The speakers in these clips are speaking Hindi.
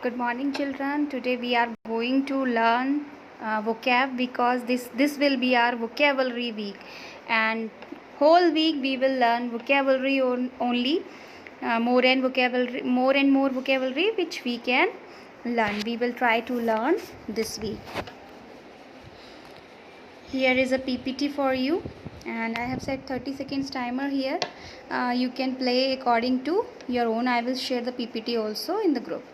Good morning, children. Today we are going to learn vocab because this will be our vocabulary week, and whole week we will learn vocabulary only, more and more vocabulary which we can learn. We will try to learn this week. Here is a PPT for you, and I have set 30 seconds timer here. You can play according to your own. I will share the PPT also in the group.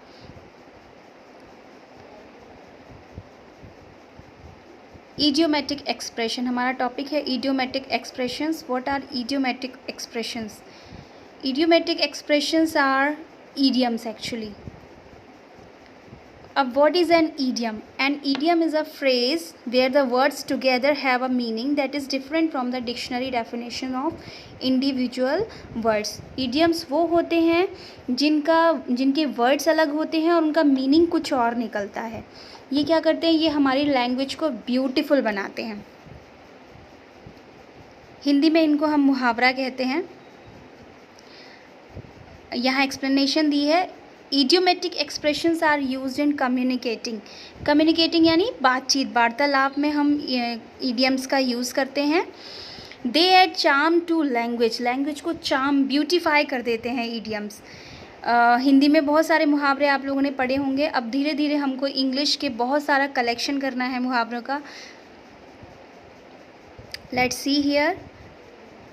Idiomatic expression हमारा टॉपिक है idiomatic expressions. What are idiomatic expressions? Idiomatic expressions are idioms actually. What is an idiom? An idiom is a phrase where the words together have a meaning that is different from the dictionary definition of individual words. Idioms वो होते हैं जिनके words अलग होते हैं और उनका meaning कुछ और निकलता है. ये क्या करते हैं? ये हमारी लैंग्वेज को ब्यूटीफुल बनाते हैं. हिंदी में इनको हम मुहावरा कहते हैं. यहाँ एक्सप्लेनेशन दी है. Idiomatic expressions are used in communicating यानी बातचीत वार्तालाप में हम इडियम्स का यूज़ करते हैं. They add charm to language को चार्म ब्यूटीफाई कर देते हैं इडियम्स. हिंदी में बहुत सारे मुहावरे आप लोगों ने पढ़े होंगे. अब धीरे धीरे हमको इंग्लिश के बहुत सारा कलेक्शन करना है मुहावरों का. Let's see here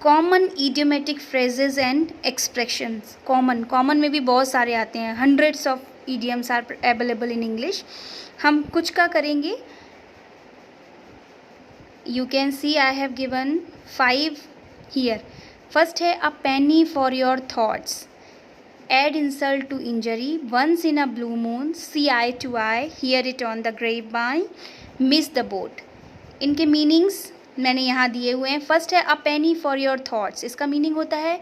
common idiomatic phrases and expressions. Common में भी बहुत सारे आते हैं. Hundreds of idioms are available in English. हम कुछ का करेंगे. You can see I have given 5 here. First है a penny for your thoughts. Add insult to injury. Once in a blue moon. See eye to eye. Hear it on the grapevine. Miss the boat. इनके मीनिंग्स मैंने यहाँ दिए हुए हैं. फर्स्ट है a penny for your thoughts. इसका मीनिंग होता है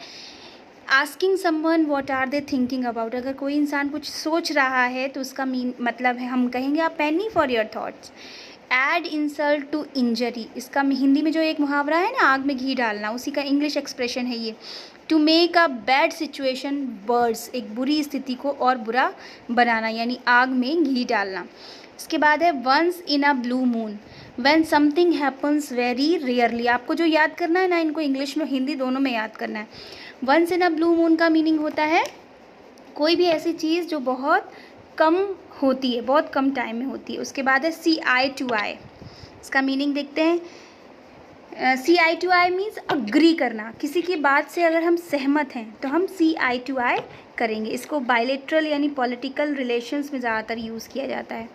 asking someone what are they thinking about. अगर कोई इंसान कुछ सोच रहा है तो उसका मतलब है हम कहेंगे a penny for your thoughts. Add insult to injury. इसका हिंदी में जो एक मुहावरा है ना, आग में घी डालना, उसी का इंग्लिश एक्सप्रेशन है ये. To make a bad situation worse. एक बुरी स्थिति को और बुरा बनाना यानी आग में घी डालना. इसके बाद है once in a blue moon. When something happens very rarely. आपको जो याद करना है ना, इनको इंग्लिश में हिंदी दोनों में याद करना है. Once in a blue moon का मीनिंग होता है कोई भी ऐसी चीज़ जो बहुत कम होती है, बहुत कम टाइम में होती है. उसके बाद है सी आई टू आई. इसका मीनिंग देखते हैं. सी आई टू आई मीन्स अग्री करना. किसी की बात से अगर हम सहमत हैं तो हम सी आई टू आई करेंगे. इसको बायलेटरल यानी पॉलिटिकल रिलेशंस में ज़्यादातर यूज़ किया जाता है.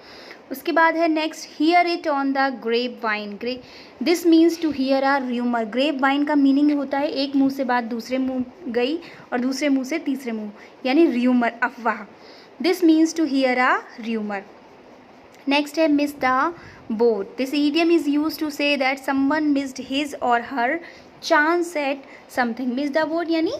उसके बाद है next hear it on the grapevine. This means to hear a rumour. Grapevine का मीनिंग होता है एक मुंह से बात दूसरे मुंह गई और दूसरे मुंह से तीसरे मुंह, यानी र्यूमर, अफवाह. This means to hear a rumour. Next है miss the boat. This idiom is used to say that someone missed his or her chance at something. Miss the boat यानी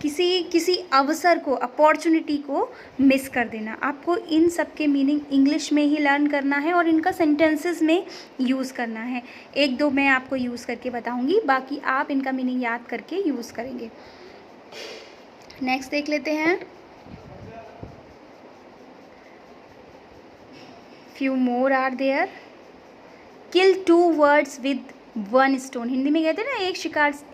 किसी अवसर को, अपॉर्चुनिटी को मिस कर देना. आपको इन सब के मीनिंग इंग्लिश में ही लर्न करना है और इनका सेंटेंसेस में यूज़ करना है. एक दो मैं आपको यूज़ करके बताऊंगी, बाकी आप इनका मीनिंग याद करके यूज़ करेंगे. नेक्स्ट देख लेते हैं. Few more are there. Kill 2 birds with 1 stone. Hindi में कहते हैं ना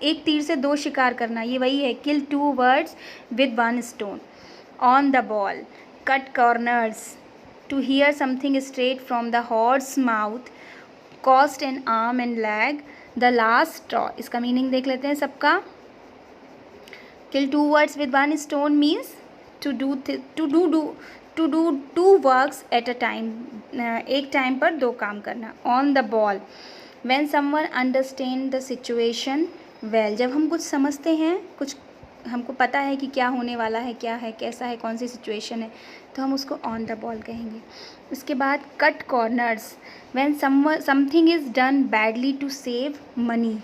एक तीर से 2 शिकार करना, ये वही है. Kill 2 birds with 1 stone. On the ball. Cut corners. To hear something straight from the horse's mouth. Cost an arm and leg. The last straw. इसका मीनिंग देख लेते हैं सबका. Kill 2 birds with 1 stone means to do 2 works at a time. एक टाइम पर 2 काम करना. On the ball. When someone understand the situation well. जब हम कुछ समझते हैं, कुछ हमको पता है कि क्या होने वाला है, क्या है, कैसा है, कौन सी सिचुएशन है, तो हम उसको on the ball कहेंगे. उसके बाद cut corners. When something is done badly to save money.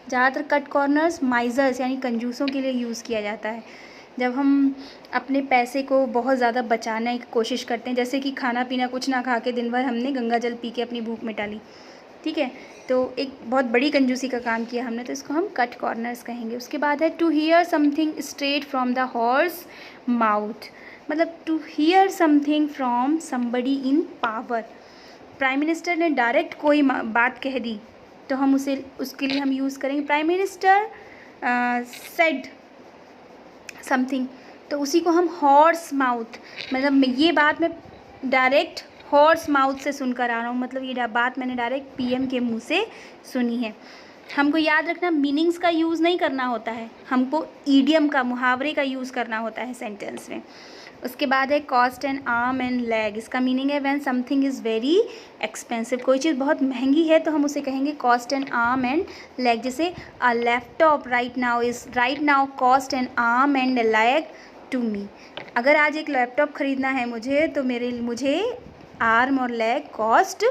ज़्यादातर cut corners माइजर्स यानी कंजूसों के लिए यूज़ किया जाता है. जब हम अपने पैसे को बहुत ज़्यादा बचाने की कोशिश करते हैं, जैसे कि खाना पीना कुछ ना खा के दिन भर हमने गंगा जल पी के अपनी भूख मिटा ली, ठीक है, तो एक बहुत बड़ी कंजूसी का काम किया हमने, तो इसको हम कट कॉर्नर्स कहेंगे. उसके बाद है to hear something straight from the horse mouth. मतलब to hear something from somebody in power. Prime minister ने डायरेक्ट कोई बात कह दी तो हम उसके लिए हम यूज़ करेंगे प्राइम मिनिस्टर सेड समथिंग, तो उसी को हम हॉर्स माउथ, मतलब ये बात मैं डायरेक्ट हॉर्स माउथ से सुनकर आ रहा हूँ, मतलब ये बात मैंने डायरेक्ट पीएम के मुंह से सुनी है। हमको याद रखना मीनिंग्स का यूज़ नहीं करना होता है, हमको ईडियम का, मुहावरे का यूज़ करना होता है सेंटेंस में। उसके बाद है cost an arm and leg. इसका मीनिंग है when something is very expensive, कोई चीज़ बहुत महंगी है तो हम उसे कहेंगे cost an arm and leg. जैसे a laptop right now cost an arm and leg to me. अगर आज एक लैपटॉप ख़रीदना है मुझे तो मुझे आर्म और लेग कॉस्ट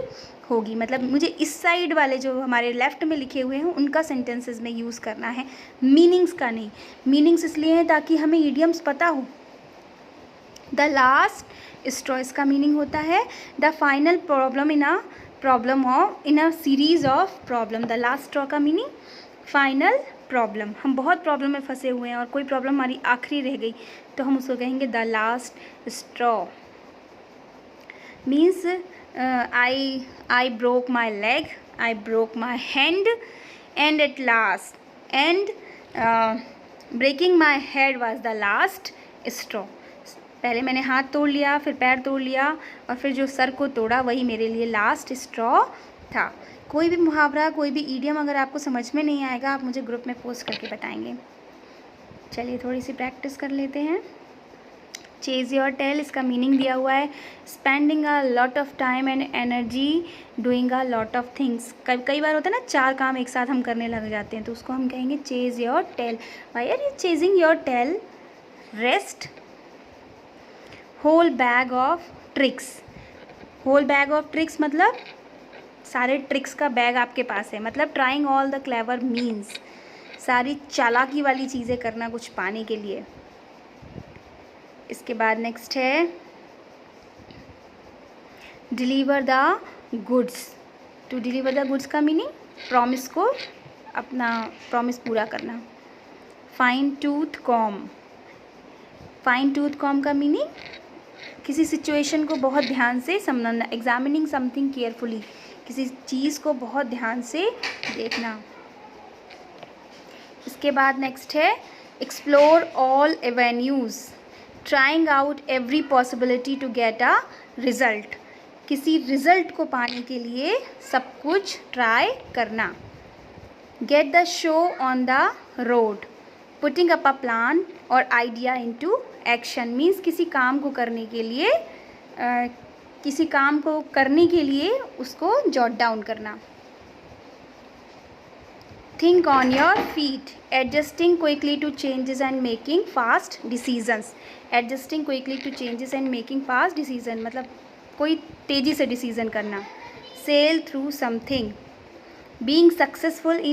होगी, मतलब मुझे इस साइड वाले जो हमारे लेफ़्ट में लिखे हुए हैं उनका सेंटेंसेस में यूज़ करना है, मीनिंग्स का नहीं। मीनिंग्स इसलिए हैं ताकि हमें ईडियम्स पता हो। द लास्ट स्ट्रॉ, इसका मीनिंग होता है the final problem in a series of problem. The last straw का मीनिंग फाइनल प्रॉब्लम, हम बहुत प्रॉब्लम में फंसे हुए हैं और कोई प्रॉब्लम हमारी आखिरी रह गई तो हम उसको कहेंगे the last straw. Means I broke my leg, I broke my hand, and at last, breaking my head was the last straw. पहले मैंने हाथ तोड़ लिया, फिर पैर तोड़ लिया और फिर जो सर को तोड़ा वही मेरे लिए लास्ट स्ट्रॉ था। कोई भी मुहावरा, कोई भी ईडियम अगर आपको समझ में नहीं आएगा आप मुझे ग्रुप में पोस्ट करके बताएंगे। चलिए थोड़ी सी प्रैक्टिस कर लेते हैं। चेज योर टेल, इसका मीनिंग दिया हुआ है spending a lot of time and energy doing a lot of things. कई बार होता है ना 4 काम एक साथ हम करने लग जाते हैं तो उसको हम कहेंगे chase your tail. Why are you chasing your tail? Rest. Whole bag of tricks. Whole bag of tricks मतलब सारे ट्रिक्स का बैग आपके पास है, मतलब trying all the clever means सारी चालाकी वाली चीज़ें करना कुछ पाने के लिए। इसके बाद नेक्स्ट है deliver the goods. To deliver the goods का मीनिंग प्रॉमिस को, अपना प्रॉमिस पूरा करना। Fine tooth comb. Fine tooth comb का मीनिंग किसी सिचुएशन को बहुत ध्यान से समझना, एग्जामिनिंग समथिंग केयरफुली, किसी चीज़ को बहुत ध्यान से देखना। इसके बाद नेक्स्ट है explore all avenues, trying out every possibility to get a result. किसी रिज़ल्ट को पाने के लिए सब कुछ ट्राई करना। Get the show on the road, putting up a plan or idea into action. Means किसी काम को करने के लिए उसको जॉट डाउन करना। Think on your feet, adjusting quickly to changes and making fast decisions. Adjusting quickly to changes and making fast decision मतलब कोई तेज़ी से डिसीजन करना। Sail through something, being successful इन